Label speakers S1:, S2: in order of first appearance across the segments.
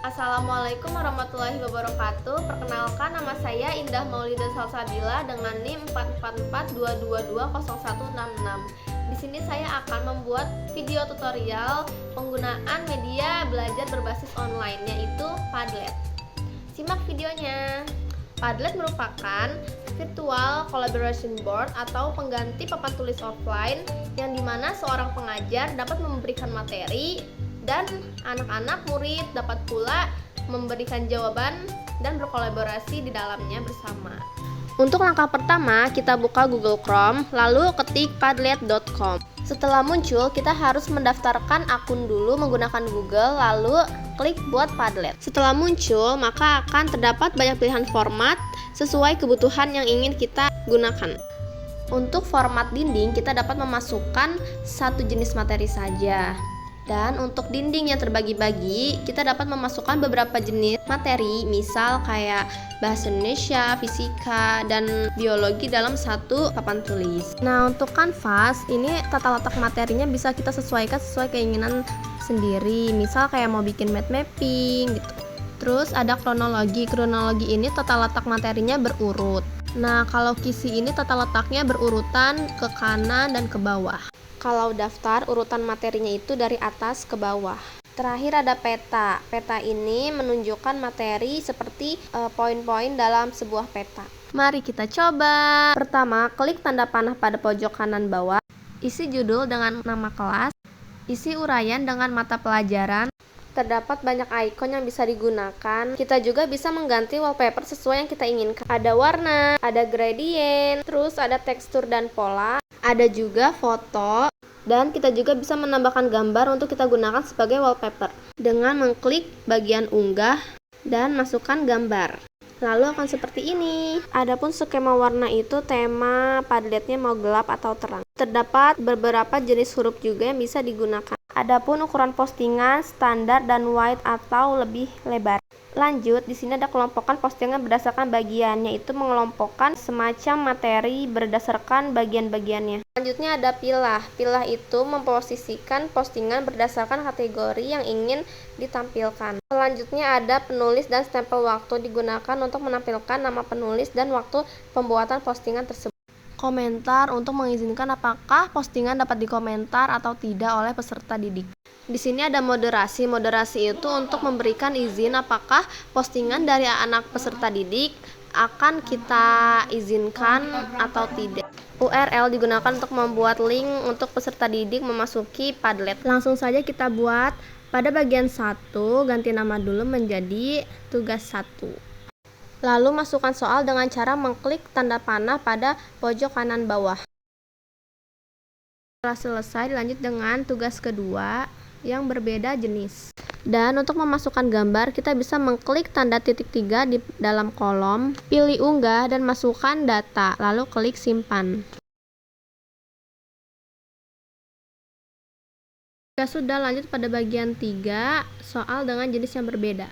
S1: Assalamualaikum warahmatullahi wabarakatuh. Perkenalkan, nama saya Indah Maulida Salsabila dengan NIM 444222016. Di sini saya akan membuat video tutorial penggunaan media belajar berbasis online, yaitu Padlet. Simak videonya. Padlet merupakan virtual collaboration board atau pengganti papan tulis offline yang dimana seorang pengajar dapat memberikan materi dan anak-anak murid dapat pula memberikan jawaban dan berkolaborasi di dalamnya bersama. Untuk langkah pertama, kita buka Google Chrome, lalu ketik padlet.com. Setelah muncul, kita harus mendaftarkan akun dulu menggunakan Google, lalu klik buat Padlet. Setelah muncul, maka akan terdapat banyak pilihan format sesuai kebutuhan yang ingin kita gunakan. Untuk format dinding, kita dapat memasukkan satu jenis materi saja. Dan untuk dinding yang terbagi-bagi, kita dapat memasukkan beberapa jenis materi, misal kayak bahasa Indonesia, fisika, dan biologi dalam satu papan tulis. Nah, untuk kanvas, ini tata letak materinya bisa kita sesuaikan sesuai keinginan sendiri, misal kayak mau bikin mapping gitu. Terus ada kronologi ini tata letak materinya berurut. Nah, kalau kisi ini tata letaknya berurutan ke kanan dan ke bawah. Kalau daftar, urutan materinya itu dari atas ke bawah. Terakhir ada peta. Peta ini menunjukkan materi seperti poin-poin dalam sebuah peta. Mari kita coba. Pertama, klik tanda panah pada pojok kanan bawah. Isi judul dengan nama kelas. Isi uraian dengan mata pelajaran. Terdapat banyak ikon yang bisa digunakan. Kita juga bisa mengganti wallpaper sesuai yang kita inginkan. Ada warna, ada gradient, terus ada tekstur dan pola. Ada juga foto, dan kita juga bisa menambahkan gambar untuk kita gunakan sebagai wallpaper dengan mengklik bagian unggah dan masukkan gambar. Lalu akan seperti ini. Adapun skema warna itu tema Padletnya mau gelap atau terang. Terdapat beberapa jenis huruf juga yang bisa digunakan. Adapun ukuran postingan standar dan wide atau lebih lebar. Lanjut, di sini ada kelompokan postingan berdasarkan bagian, yaitu mengelompokkan semacam materi berdasarkan bagian-bagiannya. Selanjutnya ada pilah. Pilah itu memposisikan postingan berdasarkan kategori yang ingin ditampilkan. Selanjutnya ada penulis dan stempel waktu, digunakan untuk menampilkan nama penulis dan waktu pembuatan postingan tersebut. Komentar untuk mengizinkan apakah postingan dapat dikomentar atau tidak oleh peserta didik. Di sini ada moderasi. Moderasi itu untuk memberikan izin apakah postingan dari anak peserta didik akan kita izinkan atau tidak. URL digunakan untuk membuat link untuk peserta didik memasuki Padlet. Langsung saja kita buat. Pada bagian 1, ganti nama dulu menjadi tugas 1. Lalu masukkan soal dengan cara mengklik tanda panah pada pojok kanan bawah. Setelah selesai, dilanjut dengan tugas kedua yang berbeda jenis. Dan untuk memasukkan gambar, kita bisa mengklik tanda titik 3 di dalam kolom, pilih unggah dan masukkan data, lalu klik simpan. Jika sudah, lanjut pada bagian 3, soal dengan jenis yang berbeda.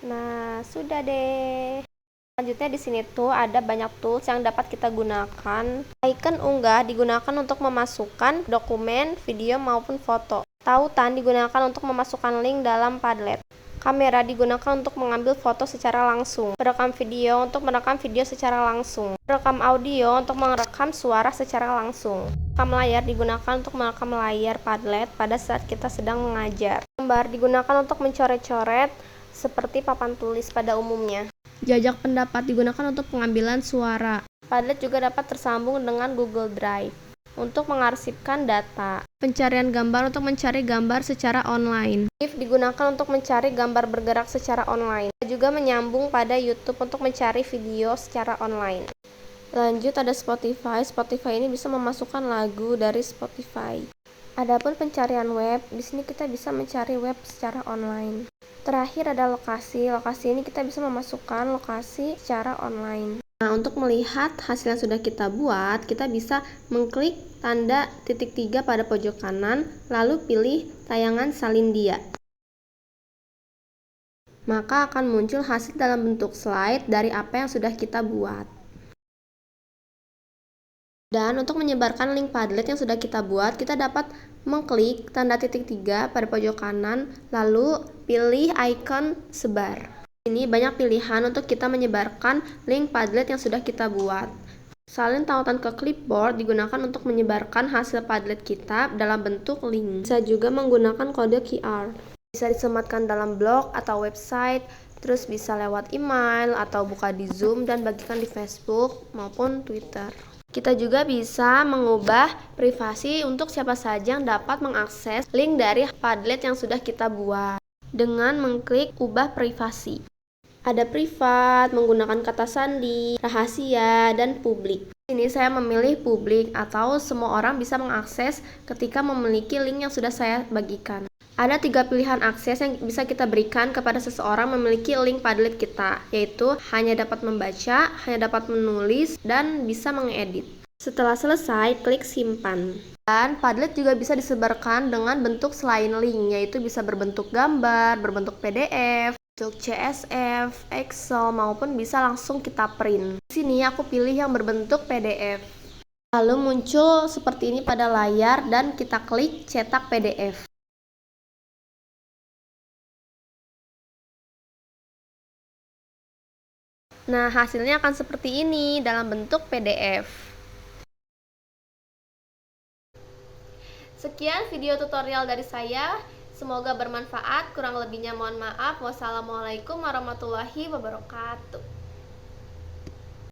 S1: Nah, sudah deh. Selanjutnya di sini tuh ada banyak tools yang dapat kita gunakan. Icon unggah digunakan untuk memasukkan dokumen, video maupun foto. Tautan digunakan untuk memasukkan link dalam Padlet. Kamera digunakan untuk mengambil foto secara langsung. Perekam video untuk merekam video secara langsung. Perekam audio untuk merekam suara secara langsung. Rekam layar digunakan untuk merekam layar Padlet pada saat kita sedang mengajar. Gambar digunakan untuk mencoret-coret seperti papan tulis pada umumnya. Jajak pendapat digunakan untuk pengambilan suara. Padlet juga dapat tersambung dengan Google Drive untuk mengarsipkan data. Pencarian gambar untuk mencari gambar secara online. GIF digunakan untuk mencari gambar bergerak secara online. Juga menyambung pada YouTube untuk mencari video secara online. Lanjut ada Spotify. Spotify ini bisa memasukkan lagu dari Spotify. Adapun pencarian web, di sini kita bisa mencari web secara online. Terakhir ada lokasi. Lokasi ini kita bisa memasukkan lokasi secara online. Nah, untuk melihat hasil yang sudah kita buat, kita bisa mengklik tanda titik 3 pada pojok kanan, lalu pilih tayangan salin dia. Maka akan muncul hasil dalam bentuk slide dari apa yang sudah kita buat. Dan untuk menyebarkan link Padlet yang sudah kita buat, kita dapat mengklik tanda titik 3 pada pojok kanan, lalu pilih icon sebar. Ini banyak pilihan untuk kita menyebarkan link Padlet yang sudah kita buat. Salin tautan ke clipboard digunakan untuk menyebarkan hasil Padlet kita dalam bentuk link. Bisa juga menggunakan kode QR. Bisa disematkan dalam blog atau website, terus bisa lewat email atau buka di Zoom dan bagikan di Facebook maupun Twitter. Kita juga bisa mengubah privasi untuk siapa saja yang dapat mengakses link dari Padlet yang sudah kita buat dengan mengklik ubah privasi. Ada privat, menggunakan kata sandi, rahasia, dan publik. Ini saya memilih publik atau semua orang bisa mengakses ketika memiliki link yang sudah saya bagikan. Ada 3 pilihan akses yang bisa kita berikan kepada seseorang memiliki link Padlet kita, yaitu hanya dapat membaca, hanya dapat menulis, dan bisa mengedit. Setelah selesai, klik simpan. Dan Padlet juga bisa disebarkan dengan bentuk selain link, yaitu bisa berbentuk gambar, berbentuk PDF, bentuk CSV, Excel, maupun bisa langsung kita print. Di sini aku pilih yang berbentuk PDF. Lalu muncul seperti ini pada layar dan kita klik cetak PDF. Nah, hasilnya akan seperti ini dalam bentuk PDF. Sekian video tutorial dari saya. Semoga bermanfaat. Kurang lebihnya mohon maaf. Wassalamualaikum warahmatullahi wabarakatuh.